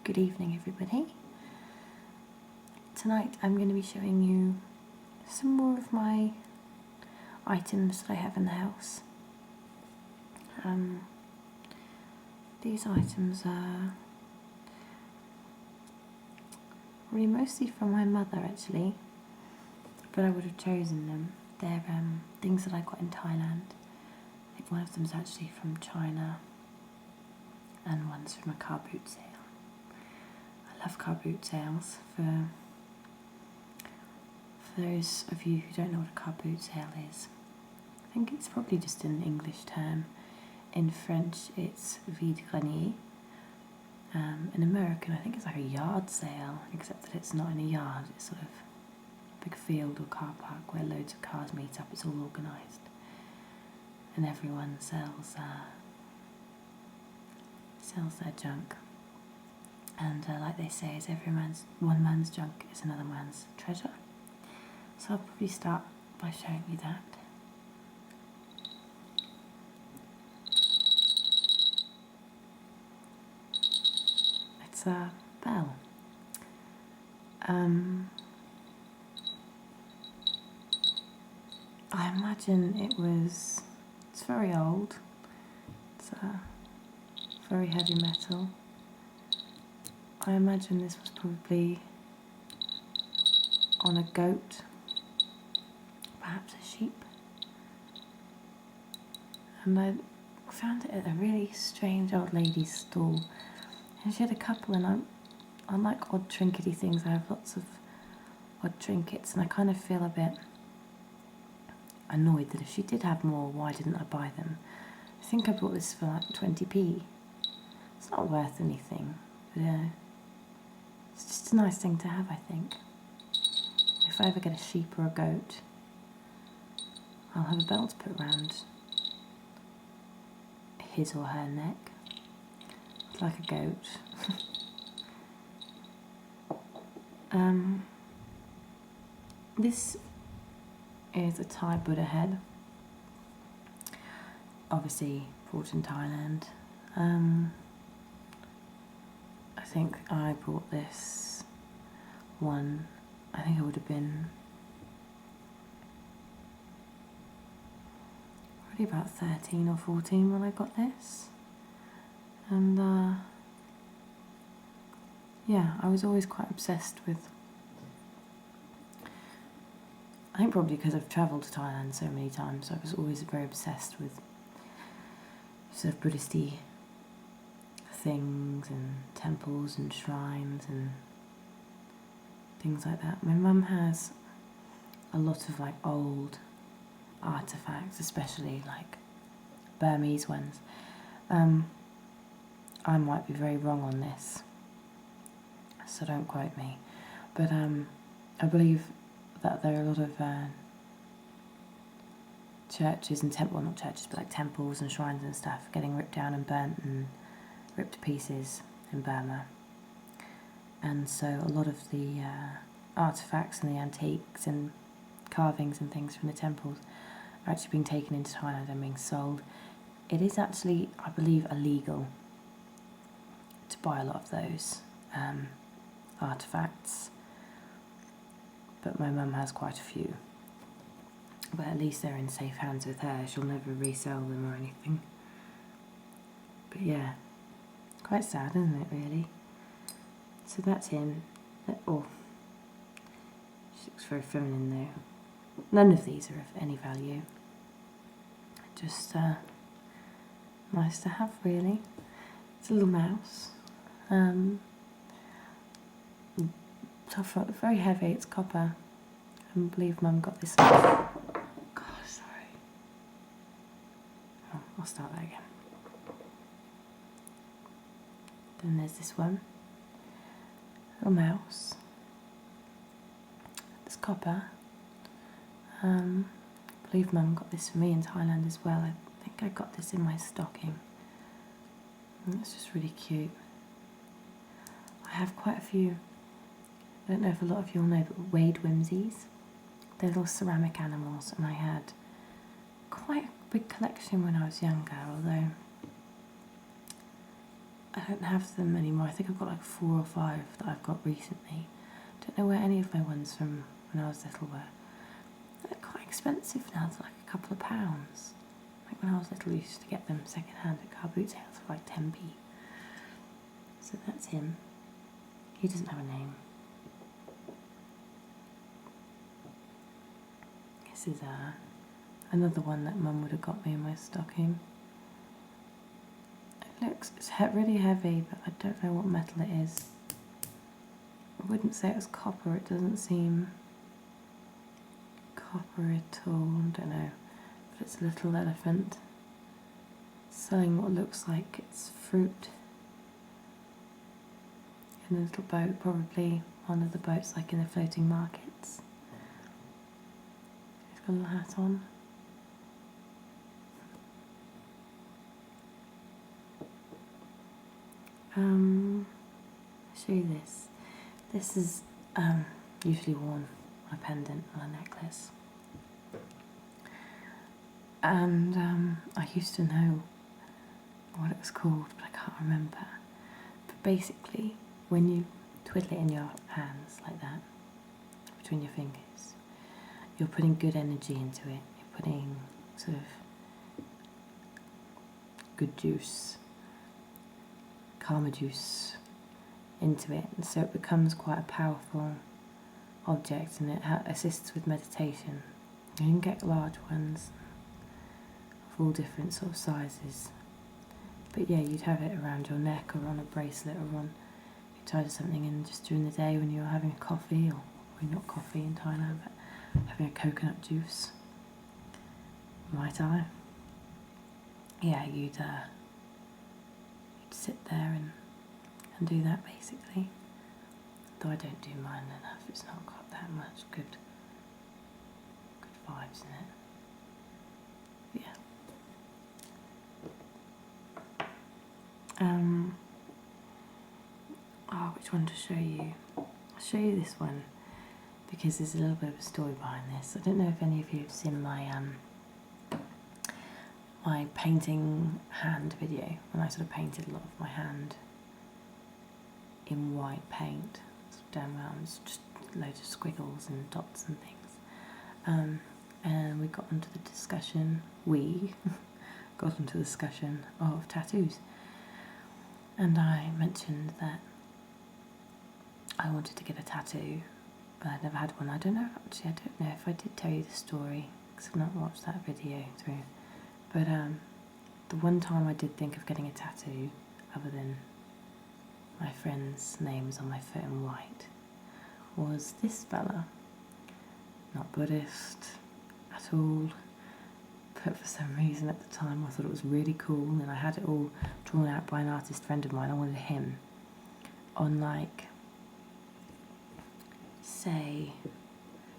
Good evening, everybody. Tonight I'm going to be showing you some more of my items that I have in the house. These items are really mostly from my mother actually, but I would have chosen them. They're things that I got in Thailand. I think one of them is actually from China and one's from a car boot sale. I love car boot sales. For those of you who don't know what a car boot sale is, I think it's probably just an English term. In French it's vide grenier. In American I think it's like a yard sale, except that it's not in a yard, it's sort of a big field or car park where loads of cars meet up. It's all organised and everyone sells their junk. And like they say, is one man's junk is another man's treasure. So I'll probably start by showing you that. It's a bell. I imagine it's very old. It's very heavy metal. I imagine this was probably on a goat, perhaps a sheep. And I found it at a really strange old lady's stall. And she had a couple, and I like odd trinkety things. I have lots of odd trinkets, and I kind of feel a bit annoyed that if she did have more, why didn't I buy them? I think I bought this for like 20p. It's not worth anything, but it's just a nice thing to have, I think. If I ever get a sheep or a goat, I'll have a belt put around his or her neck. It's like a goat. This is a Thai Buddha head, obviously bought in Thailand. I think I bought this one, I think I would have been probably about 13 or 14 when I got this. And yeah, I was always quite obsessed with, I think probably because I've travelled to Thailand so many times, I was always very obsessed with sort of Buddhist-y things and temples and shrines and things like that. My mum has a lot of like old artifacts, especially like Burmese ones. I might be very wrong on this, so don't quote me, but I believe that there are a lot of churches and well, not churches, but like temples and shrines and stuff getting ripped down and burnt and ripped to pieces in Burma. And so a lot of the artifacts and the antiques and carvings and things from the temples are actually being taken into Thailand and being sold. It is actually, I believe, illegal to buy a lot of those artifacts, but my mum has quite a few. But at least they're in safe hands with her. She'll never resell them or anything. But yeah, quite sad, isn't it, really? So that's him. Oh, she looks very feminine though. None of these are of any value. Just nice to have, really. It's a little mouse. Tough, very heavy. It's copper. I believe Mum got this. God, sorry. Oh, I'll start that again. Then there's this one. Little mouse. It's copper. I believe Mum got this for me in Thailand as well. I think I got this in my stocking. And it's just really cute. I have quite a few. I don't know if a lot of you all know, but Wade Whimsies. They're little ceramic animals, and I had quite a big collection when I was younger, although I don't have them anymore. I think I've got like 4 or 5 that I've got recently. Don't know where any of my ones from when I was little were. They're quite expensive now, they're like a couple of pounds. Like when I was little, I used to get them second hand at car boot sales for like 10p. So that's him. He doesn't have a name. This is another one that Mum would have got me in my stocking. It's really heavy, but I don't know what metal it is. I wouldn't say it was copper, it doesn't seem copper at all, I don't know. But it's a little elephant selling what looks like it's fruit in a little boat, probably one of the boats like in the floating markets. He's got a little hat on. I'll show you this. This is usually worn on a pendant or a necklace. And I used to know what it was called, but I can't remember. But basically, when you twiddle it in your hands like that, between your fingers, you're putting good energy into it. You're putting sort of good juice, karma juice into it, and so it becomes quite a powerful object, and it assists with meditation. You can get large ones of all different sort of sizes, but yeah, you'd have it around your neck or on a bracelet or on, you tie something in just during the day when you're having a coffee, or not coffee in Thailand, but having a coconut juice, Mai Tai. Yeah, you'd sit there and do that basically. Though I don't do mine enough, it's not got that much good vibes in it. Yeah. Which one to show you? I'll show you this one because there's a little bit of a story behind this. I don't know if any of you have seen my my painting hand video, when I sort of painted a lot of my hand in white paint, sort of down rounds, just loads of squiggles and dots and things. And we got onto the discussion, of tattoos. And I mentioned that I wanted to get a tattoo, but I'd never had one. I don't know if I did tell you the story, because I've not watched that video through. But the one time I did think of getting a tattoo, other than my friend's name was on my foot in white, was this fella. Not Buddhist at all, but for some reason at the time I thought it was really cool, and I had it all drawn out by an artist friend of mine. I wanted him on, like, say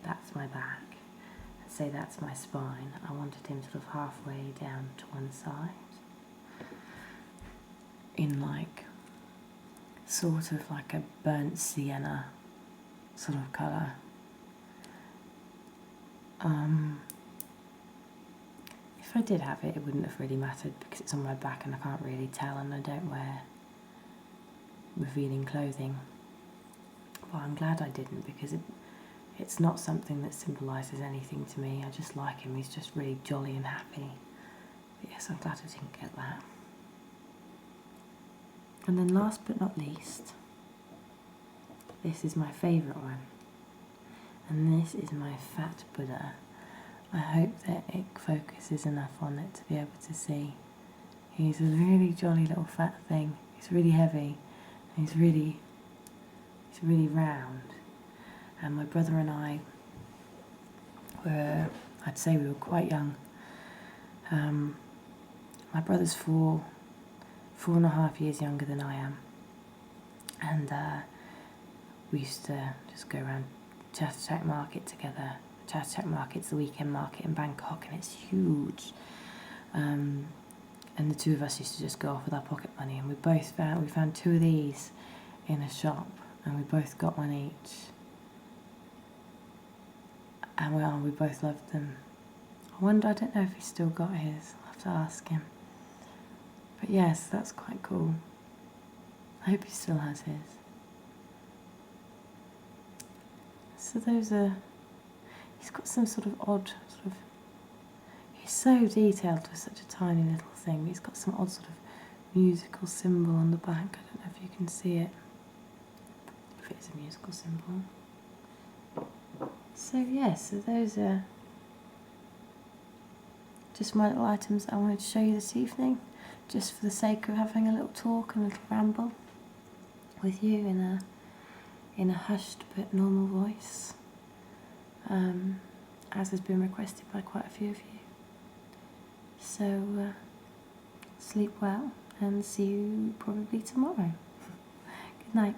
that's my back, and say that's my spine. I wanted him sort of halfway down to one side, in like sort of like a burnt sienna sort of colour. If I did have it, it wouldn't have really mattered because it's on my back and I can't really tell, and I don't wear revealing clothing. But I'm glad I didn't, because it's not something that symbolises anything to me. I just like him, he's just really jolly and happy. But yes, I'm glad I didn't get that. And then last but not least, this is my favourite one. And this is my fat Buddha. I hope that it focuses enough on it to be able to see. He's a really jolly little fat thing. He's really heavy. And he's really round. And my brother and I were, I'd say we were quite young. My brother's 4.5 years younger than I am. And we used to just go around Chatuchak Market together. Chatuchak Market's the weekend market in Bangkok, and it's huge. And the two of us used to just go off with our pocket money, and we found 2 of these in a shop, and we both got one each. And we both loved them. I don't know if he's still got his. I'll have to ask him. But yes, that's quite cool. I hope he still has his. So those are, he's got some sort of odd sort of, he's so detailed with such a tiny little thing. He's got some odd sort of musical symbol on the back. I don't know if you can see it, if it's a musical symbol. So yes, so those are just my little items that I wanted to show you this evening, just for the sake of having a little talk and a little ramble with you in a hushed but normal voice, as has been requested by quite a few of you. So sleep well and see you probably tomorrow. Good night.